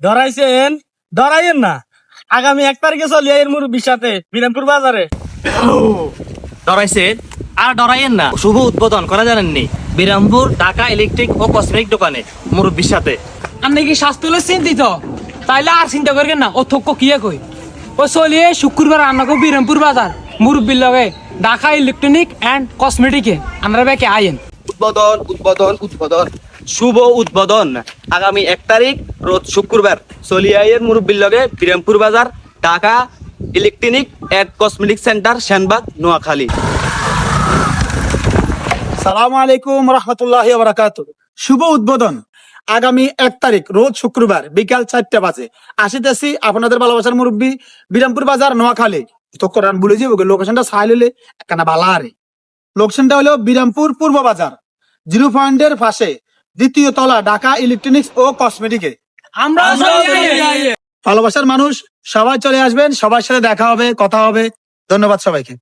ধরাইছেন ধরাইয়েন না। আগামী 1 তারিখে চলি এর মুরব্বির সাথে বিরামপুর বাজারে। ডরাইছেন আর ডরাইয়েন না, শুভ উদ্বোধন করা জানেননি বিরামপুর ঢাকা ইলেকট্রিক ও কসমেটিক দোকানে মুরব্বির সাথে। আপনি কি স্বাস্থ্য হলে চিন্তিত? তাইলে আর চিন্তা করেন না, ও থক্ক কিয়ে কই ও চলিয়ে শুক্রবার আপনাকে বিরামপুর বাজার মুরব্বির লগে ঢাকা ইলেকট্রনিক অ্যান্ড কসমেটিকে আমরা ব্যাকে আইন। উদ্বোধন উদ্বোধন উদ্বোধন শুভ উদ্বোধন আগামী 1 তারিখ রোজ শুক্রবার সলিয়াইয়ের মুরব্বির লগে বিরামপুর বাজার Dhaka electronic and cosmetic centre Senbagh Noakhali. সালামু আলাইকুম রহমতুল্লাহ বারাকাতুহু। শুভ উদ্বোধন আগামী 1 তারিখ রোজ শুক্রবার বিকাল 4টা বাজে আসিতেছি আপনাদের ভালোবাসার মুরব্বী বিরামপুর বাজার নোয়াখালী। তো কোরআন বলে যাবো লোকেশনটা সাইল হলে একখানা বালা আরে লোকেশনটা হলো বিরামপুর পূর্ব বাজার 0 পয়েন্টের পাশে 2য় তলা ঢাকা ইলেকট্রনিক্স ও কসমেটিকে। আমরা ভালোবাসার মানুষ সবাই চলে আসবেন, সবার সাথে দেখা হবে, কথা হবে। ধন্যবাদ সবাইকে।